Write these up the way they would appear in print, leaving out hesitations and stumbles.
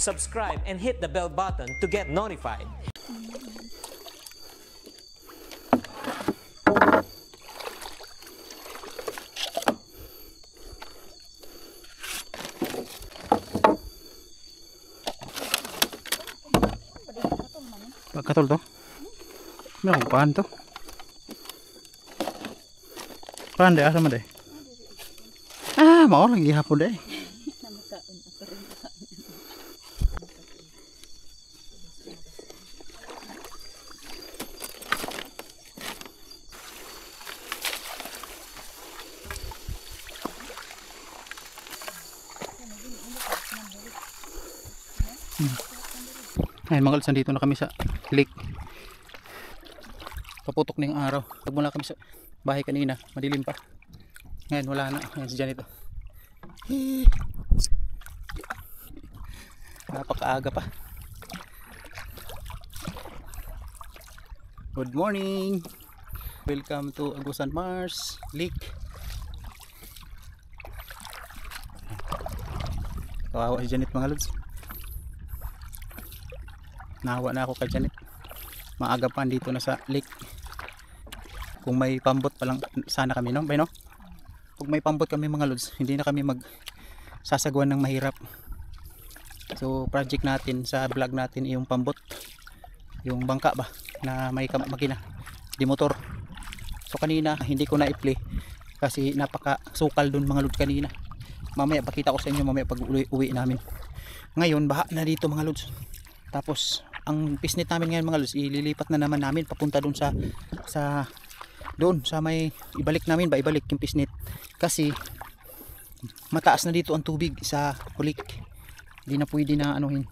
subscribe, and hit the bell button to get notified. Pagkatol to? May kukuhaan to? Kuhaan deh, asa man deh? Ah, mau lagi hapon deh. Ayun mga lods, nandito na kami sa lake. Paputok na yung araw. Pag mula kami sa bahay kanina, madilim pa. Ngayon wala na. Ngayon si Janito. Napakaaga pa. Good morning. Welcome to Agusan Mars Lake. Kawawa si Janet mga lods. Nahawa na ako kay Janet. Maaga pa dito na sa lake. Kung may pambot pa lang sana kami, no? Bay, no? Kung may pambot kami mga lods, hindi na kami magsasagwan ng mahirap. So project natin sa vlog natin yung pambot, yung bangka ba na may makina, di motor. So kanina hindi ko na i-play kasi napaka sukal dun mga lods kanina. Mamaya pakita ko sa inyo mamaya pag uwi namin. Ngayon baha na dito mga lods. Tapos ang pisnit namin ngayon mga lods, ililipat na naman namin papunta doon sa may ibalik namin ba, ibalik yung pisnit kasi mataas na dito ang tubig sa kulik. Hindi na pwede na anuhin,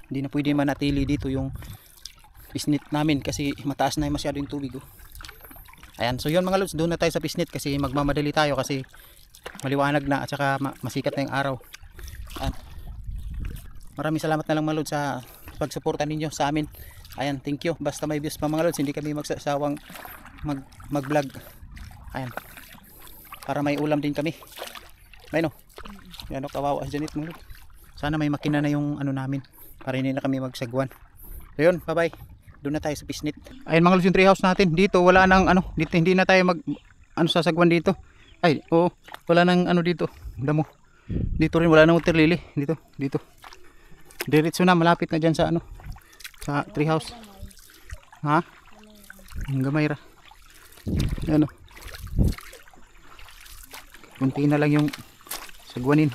hindi na pwede manatili dito yung pisnit namin kasi mataas na masyado yung tubig, oh. Ayan, so yun mga lods, doon na tayo sa pisnit kasi magmamadali tayo kasi maliwanag na at saka masikat na yung araw. At maraming salamat na lang mga lods sa pagsuporta ninyo sa amin. Ayan, thank you. Basta may views pa mga lods, hindi kami magsasawang mag vlog. Ayan, para may ulam din kami. May no? Yan o, kawawa si Janet mga lods. Sana may makina na yung ano namin para hindi na kami magsagwan. So yun, bye bye. Doon na tayo sa pisnit. Ayun mga lods, yung treehouse natin. Dito wala nang ano, dito hindi na tayo sasagwan dito. Ay, oo, wala nang ano dito. Damo. Dito rin wala nang water lily. Dito. Diretso na, malapit na dyan sa ano, sa treehouse. Ha? Ang gamay ra. Ano? Kunti na lang yung sagwanin.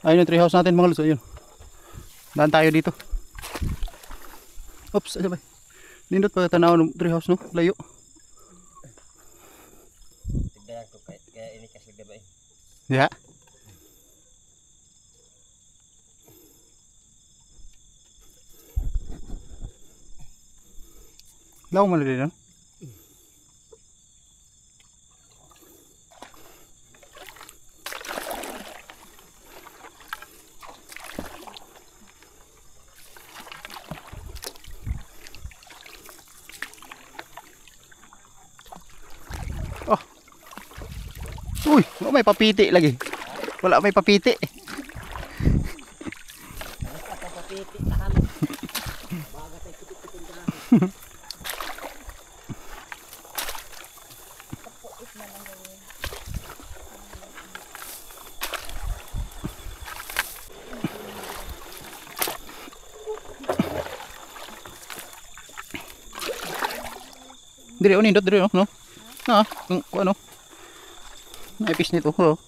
Ayun yung treehouse natin mga lods. Ayun. Daan tayo dito. Oops, ano ba? Nindot pa tanaw ng treehouse, no? Layo. Ya. Law mo na din, no? Oh. Uy, may papiti lagi. Wala may papiti. Dire unindot dire no? Ah, ano? Naipis nito, oh.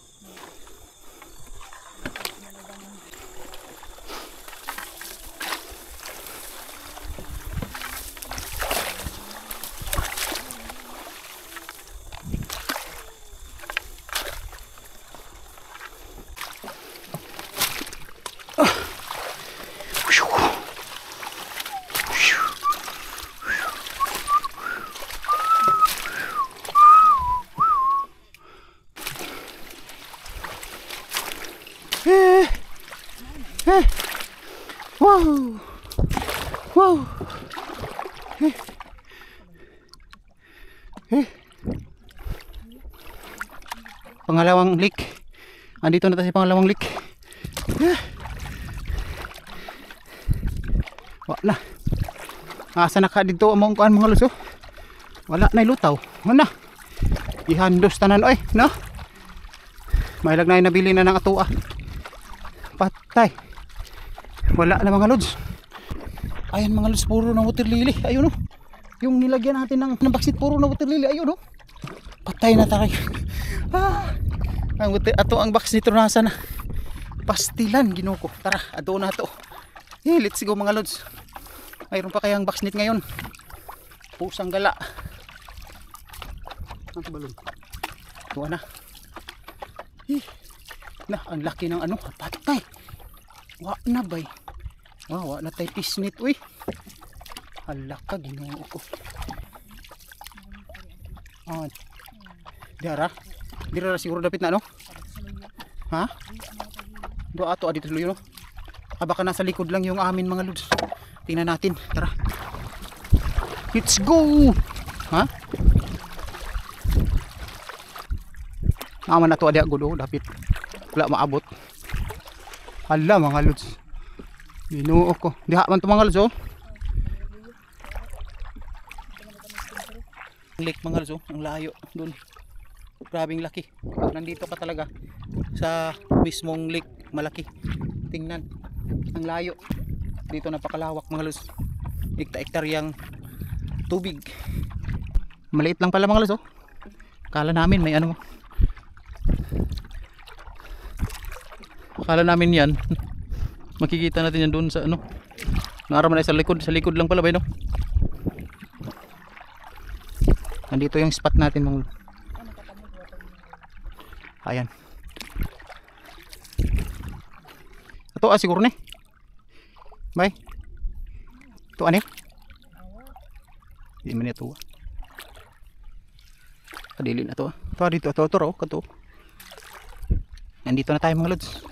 Wow. Wow. Pangalawang leak. Andito na tayo sa pangalawang leak. Wala. Asa na ka dito among kuan mga luso? Wala na ilutaw. Wala. Ihandos tanan oy, no? May lag na nabili na ng atua. Patay. Wala na mga lods. Ayan mga lods, puro na water lily. Ayun no. Yung nilagyan natin ng backseat puro na water lily. Ayun no. Patay na tayo. Ang water ato ang box nito nasa na. Pastilan Ginoo ko. Tara, ato na to. Let's go mga lods. Mayroon pa kayang box net ngayon. Pusang gala. Ang balon. Tuwa na. Na, ang laki ng ano. Patay. Wa na bay. Wa na tayo pisnit. Uy. Hala ka, Ginoo ko. Dara. Dira siguro dapit na no? Ha? Do ato dito tuloy no? Baka nasa likod lang yung amin mga lods. Tingnan natin. Tara. Let's go. Ha? Naman na to adi gulo dapit. Wala maabot. Hala mga lods. Ginoo ko. Diha man to mga lods oh. Lake mga lods oh. Ang layo doon. Grabing laki. Nandito ka talaga sa mismong lake. Malaki. Tingnan. Ang layo. Dito napakalawak mga lods. Hektar-hektaryang tubig. Maliit lang pala mga lods oh. Akala namin may ano. Akala namin yan. Makikita natin yan doon sa ano. Naraman ay sa likod. Sa likod lang pala ba no? Nandito yung spot natin mga lods. Ayan. Ito siguro ni. Bay. Ito ani? Hindi man ito. Kadili na to. Ito dito ito raw kato. Nandito na tayo mga lods.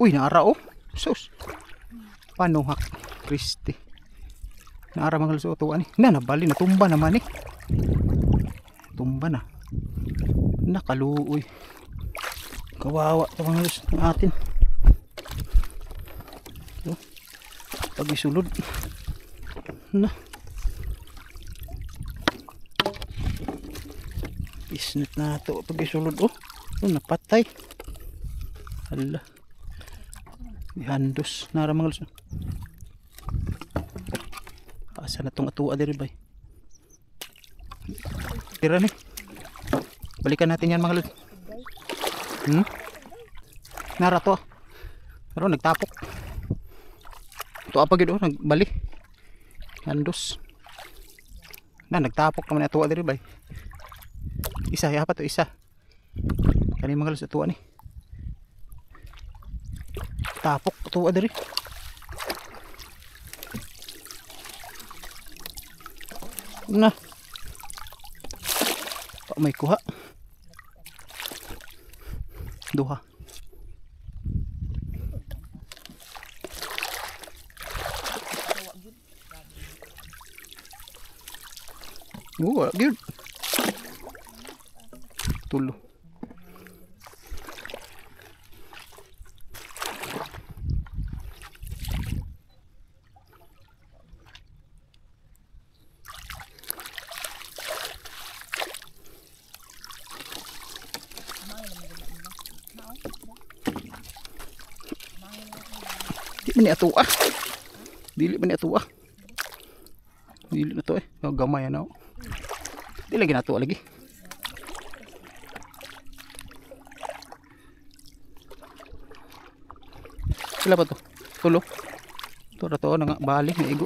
Uy, naara oh. Sus. Panuhak. Kristi. Naara mga lods ito ani. Nabali na tumba naman eh. Tumba na. Nakaluoy. Kawawa ito mga lods ng atin. So, pag isulod na isnit na ito pag isulod oh. Napatay. Hala. Ihandos. Nara mga lods. Asa na itong atua diri bay. Tira ni. Balikan natin yan mga lods. Nara to. Pero nagtapok. Ito apa gid oh nagbali. Handos. Nagtapok naman ato diri bay. Isa ya pa to isa. Kani mga lods ato ni. Tapok ato diri. Na. Pa may kuha. Duha. Good. Tulo. Di man ni atua. Dili man ni atua. Dili na to eh. Gamay na oh. Di lagi nato lagi. Sila ba to? Tulo. Ito na to nga bali na igo.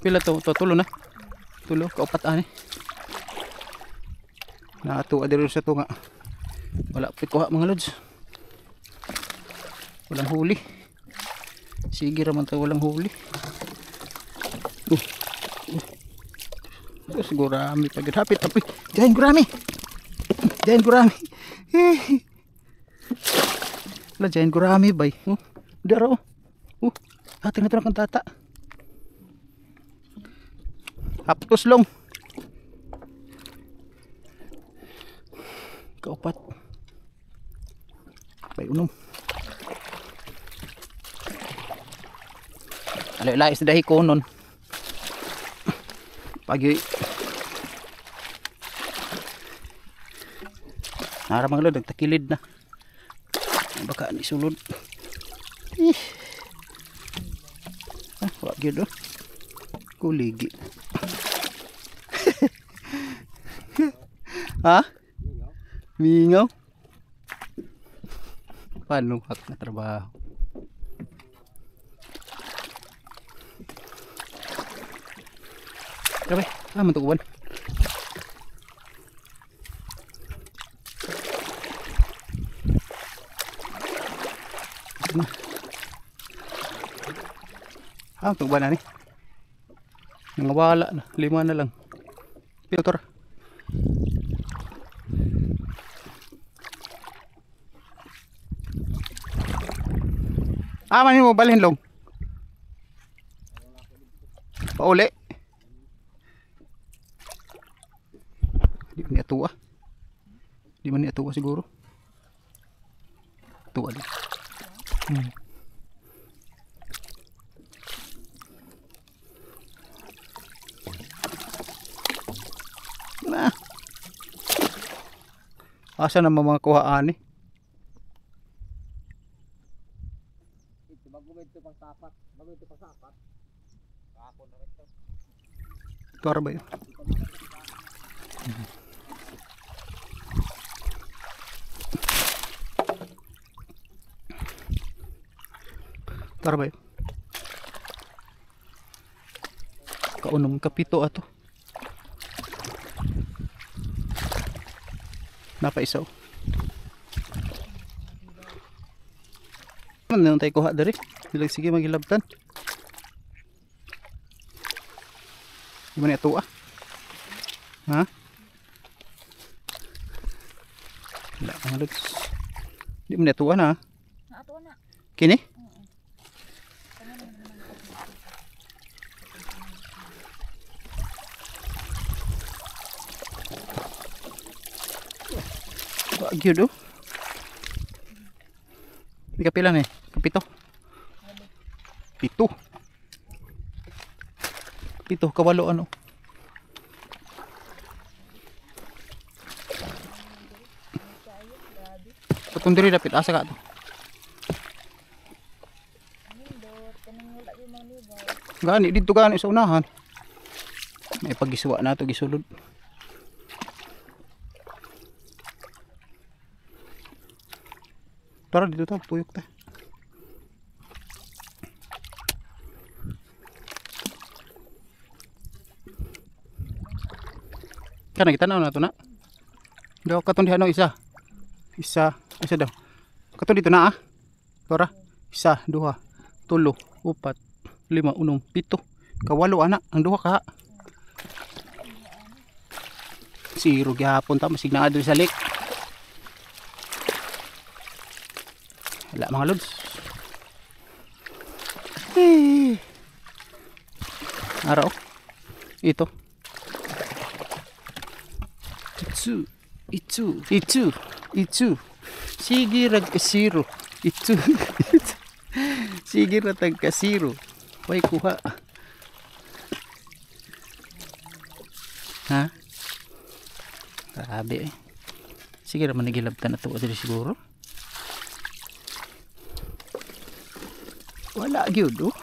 Pila to? Tulo na. Tulo kaupat ani. Na ato adiro sa to nga. Wala pikuha mga lods. Walang huli. Sige raman to walang huli. Siguro rami pag hapit tapi jangan gurami. Jangan gurami. Lah jangan gurami bay. Udah raw. Ating na to ng tata. Haptos long. Kaupat. Bay unom. Alay-alay sa dahi ko nun. Pagi. Nara mga lod, nagtakilid na. Baka ni sulod. Wag yun, oh. Kuligi. Ha? Mingaw? Paano hak na trabaho? Grabe, mantukuan. Mantukuan na ni. Nangawala na, 5 na lang. Filter. Mani mo balhin long. Pauli. Di man niya tuwa. Di man niya tuwa siguro. Tuwa din. Nah. Asa na mga kuhaan eh. Bago ito pang sapat. Kahapon na ito. Ito ba yun? Ito ba yun? Kaunom kapito ato. Napaisaw. Ano tayo kuha dari? Bilang sige magilabtan. Di ba niya tuwa? Ha? Wala mga lods. Di ba niya tuwa na? Natuwa na. Kini? Wag yun do. Di kapilan eh. Kapito. Pito, kawalo ano. Patong diri dapit asa ka to. Gani dito gani sa unahan. May pagisuwa na to gisulod. Tara dito ta, tuyok ta. Kana kita na to na. Daw katon diha no isa. Isa daw. Katon dito na ah. Tara. 1, 2, 3, 4, 5, 6, 7. Kawalo ana ang duha ka. Siro gyapon ta masig na adto sa lake. Wala mga lods. Araw. Ito. Itu. Sige rag kasiro. Itu. Sige ratag kasiro. Way kuha. Ha? Grabe eh. Sige raman nagilabtan na to diri siguro. Wala gyud oh.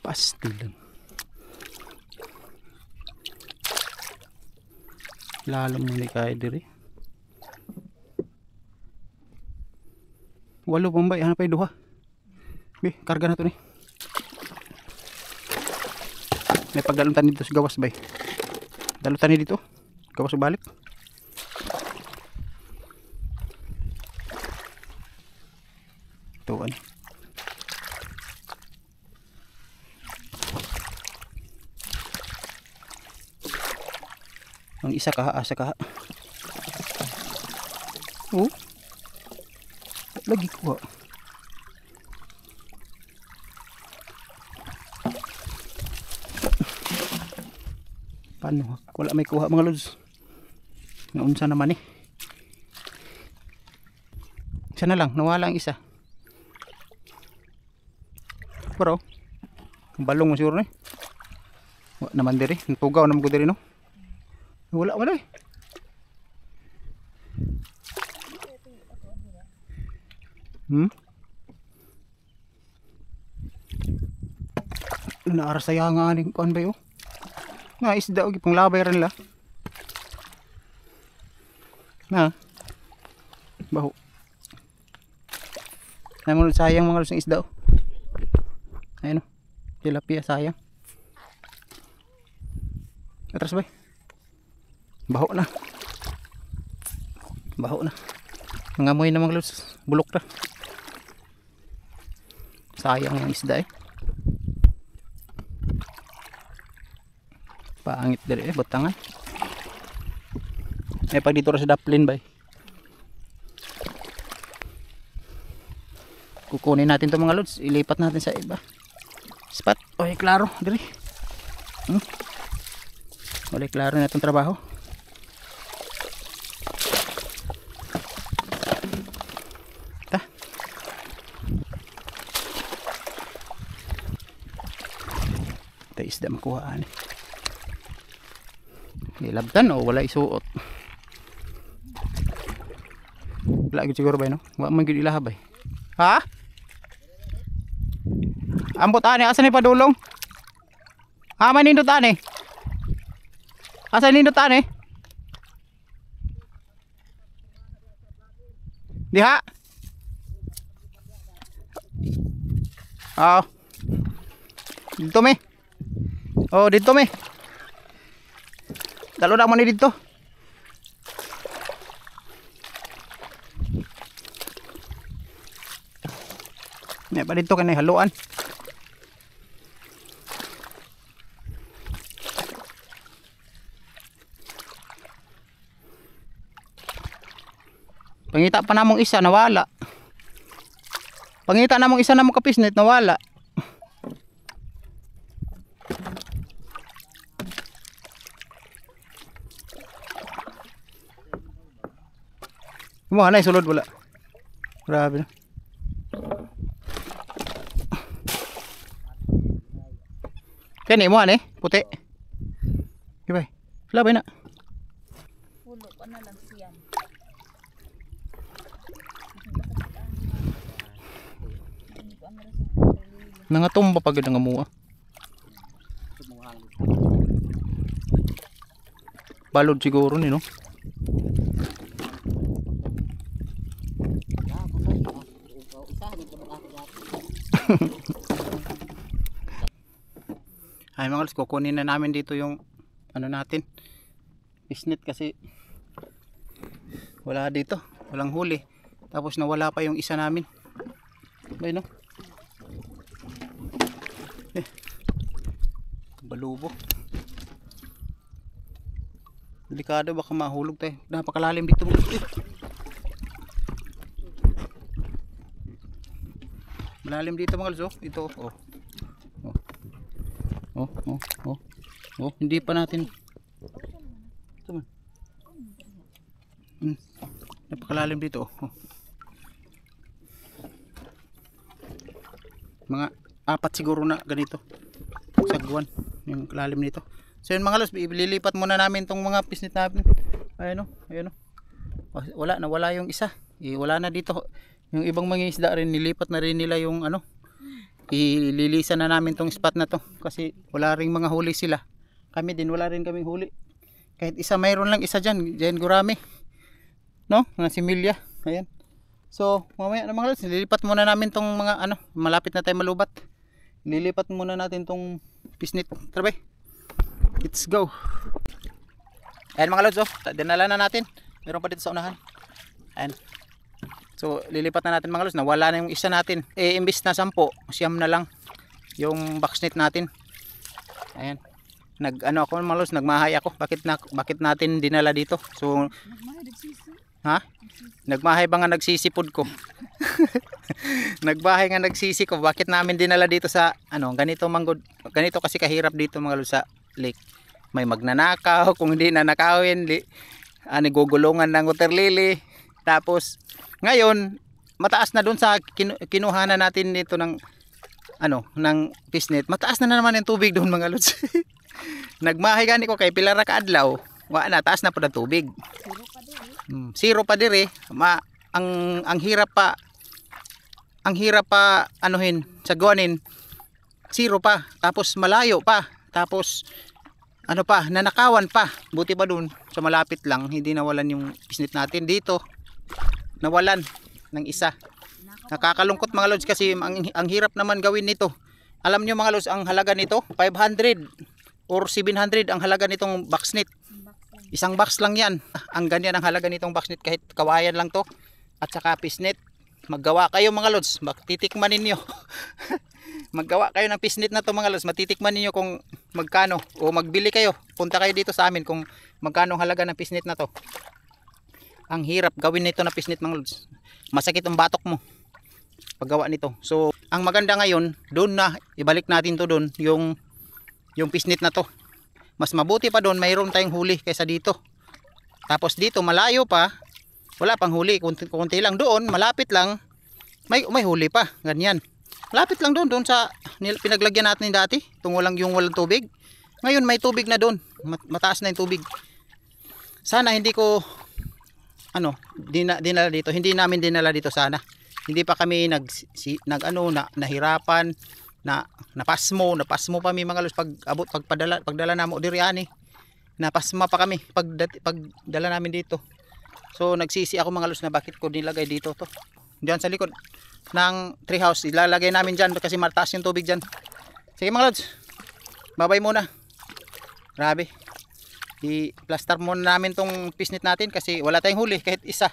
Pasti lang. Lalo mo ni kaya diri. 8 bombay, hanap ay 2. Be, karga na to ni. May pagdalutan dito sa gawas bay. Dalutan ni dito. Gawas balik. Tuan. Ang isa kaha, asa kaha. Oh. Lagi kuha. Paano? Wala may kuha mga lods. Naunsa naman eh. Isa na lang, nawala ang isa. Pero ang balong mo siguro eh. Wala naman diri, natugaw naman ko diri no. Wala eh. Naara saya nga ning kuan ba yo. Nga isda og panglabay ra nila. Na. Baho. Namon sayang mga lusang isda. Ayun oh. Tilapia sayang. Atras bay. Baho na. Baho na. Nangamoy na mga lus. Bulok na. Sayang yung isda eh. Paangit dali eh, batangan. Eh pag dito ra sa daplin bay. Kukunin natin 'tong mga lods, ilipat natin sa iba. Spot. Oy, klaro diri. Oy, klaro na itong trabaho. Ta. Ito isda makuhaan eh. Nilabtan o wala isuot. Wala gid siguro ba no? Wa man gid ilaha bay. Ha? Ambot ani asa ni padulong? Ha man nindot ani? Asa nindot ani? Diha? Oh. Dito me. Oh, dito me. Dalo na mo ni dito. Nya pa dito kanay haluan. Pangita pa namong isa nawala. Pangita namong isa namong kapisnet nawala. Mo anay sulod wala. Grabe na. Kani mo ane puti. Kibay. Labay na. Pulo pa na lang siyan. Nangatumba pagod nga mua. Balod siguro ni no. Ay mga lods, kukunin na namin dito yung ano natin isnet kasi wala dito, walang huli, tapos nawala pa yung isa namin. Bay no balubo, delikado baka mahulog tayo, napakalalim dito mga lods. Malalim dito mga lods oh. Ito oh. Hindi pa natin. Ito man. Napakalalim dito oh. Mga 4 siguro na ganito. Sagwan yung lalim nito. So yun mga lods, ililipat muna namin tong mga pisnit natin. Ayun oh. Nawala yung isa. Wala na dito. Yung ibang mga isda rin nilipat na rin nila yung ano. Ililisan na namin tong spot na to kasi wala ring mga huli sila. Kami din wala rin kaming huli. Kahit isa mayroon lang isa diyan gurami. No? Mga similya. Ayan. So, mamaya na mga lods, lilipat muna namin tong mga ano, malapit na tayo malubat. Lilipat muna natin tong pisnit. Tara bay. Let's go. Ayan mga lods, oh, dinala na natin. Meron pa dito sa unahan. Ayan. So lilipat na natin mga lods, nawala na yung isa natin. Imbis na 10, siyam na lang yung boxnet natin. Ayan. Ano ako mga lods, nagmahay ako. Bakit natin dinala dito? So ha? Nagmahay ba nga nagsisipod ko? Nagbahay nga nagsisi ko. Bakit namin dinala dito sa ano, ganito manggod. Ganito kasi kahirap dito mga lods sa lake. May magnanakaw, kung hindi na nakawin, Gugulungan ng water lily. Tapos ngayon mataas na doon sa kinuhanan natin dito ng ng pisnet. Mataas na naman yung tubig doon mga lods. Nagmahay gani ko kay pila ra ka adlaw. Wa na taas na pud ang tubig. Zero pa dire. Ang hirap pa anuhin sagwanin. Zero pa. Tapos malayo pa. Tapos nanakawan pa. Buti pa doon sa malapit lang, hindi nawalan yung pisnet natin. Dito nawalan ng isa. Nakakalungkot mga lods kasi ang hirap naman gawin nito. Alam nyo mga lods, ang halaga nito 500 or 700 ang halaga nitong box net. Isang box lang yan. Ang ganyan ang halaga nitong box net, kahit kawayan lang to at saka pisnet. Maggawa kayo mga lods, titikman ninyo. Maggawa kayo ng pisnet na to mga lods, matitikman ninyo kung magkano, o magbili kayo, punta kayo dito sa amin kung magkano ang halaga ng pisnet na to. Ang hirap gawin nito na pisnet mga lods. Masakit ang batok mo paggawa nito. So ang maganda ngayon, doon na ibalik natin to doon, yung pisnet na to. Mas mabuti pa doon, mayroon tayong huli kaysa dito. Tapos dito malayo pa, wala pang huli, kunti lang. Doon malapit lang, may huli pa, ganyan. Malapit lang doon sa pinaglagyan natin dati, tungo lang yung walang tubig. Ngayon may tubig na doon, mataas na yung tubig. Sana hindi ko dinala dito, hindi namin dinala dito sana. Hindi pa kami nahirapan, napasmo pa mi mga lods pagdala namo diri ani. Napasma pa kami pagdala namin dito. So nagsisi ako mga lods na bakit ko nilagay dito to. Diyan sa likod ng tree house, ilalagay namin diyan kasi mataas yung tubig diyan. Sige mga lods, babay muna. Grabe. I-plaster muna namin tong pisnet natin kasi wala tayong huli kahit isa.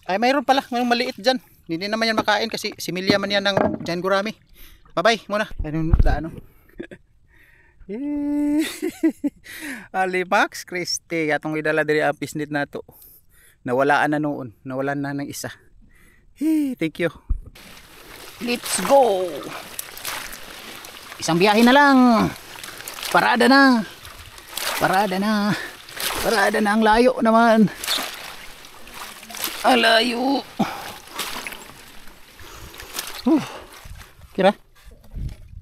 Ay mayroon pala, mayroong maliit diyan. Hindi naman yan makain kasi similya man yan ng Jan Gurami. Bye-bye muna. Anong daano? Alimax Christie, atong idala diri ang pisnet na to. Nawalaan na noon, nawalan na ng isa. Thank you. Let's go. Isang biyahe na lang. Parada na. Parada na. Parada na, ang layo naman. Ang layo. Kira.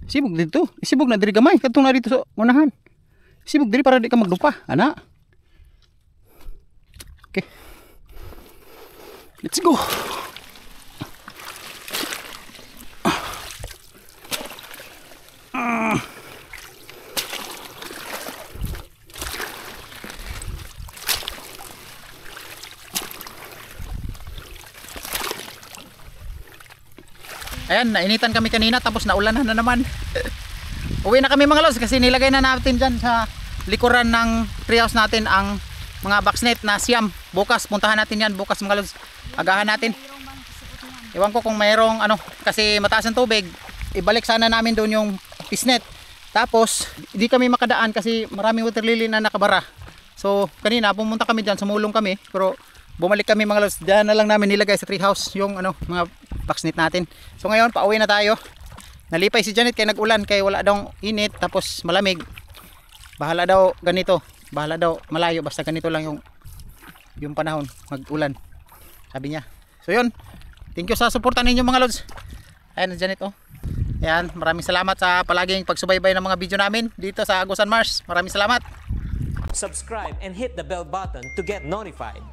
Sibog dito. Sibog na diri gamay katong na dito sa unahan. Sibog diri para di ka magdupa, ana. Okay. Let's go. Ayan, nainitan kami kanina tapos naulan na naman. Uwi na kami mga lods kasi nilagay na natin dyan sa likuran ng treehouse natin ang mga boxnet na siyam. Bukas, puntahan natin yan bukas mga lods. Agahan natin. Iwan ko kung mayroong kasi mataas ang tubig. Ibalik sana namin doon yung pisnet. Tapos, hindi kami makadaan kasi maraming water lily na nakabara. So, kanina pumunta kami dyan, sumulong kami. Pero bumalik kami mga lods. Diyan na lang namin nilagay sa treehouse yung mga boxnet natin. So ngayon pauwi na tayo. Nalipay si Janet kay nag-ulan kay wala daw init tapos malamig. Bahala daw ganito. Bahala daw malayo basta ganito lang yung panahon mag-ulan. Sabi niya. So yun. Thank you sa suporta ninyo mga lods. Ayan Janet oh. Ayan, maraming salamat sa palaging pagsubaybay ng mga video namin dito sa Agusan Mars. Maraming salamat. Subscribe and hit the bell button to get notified.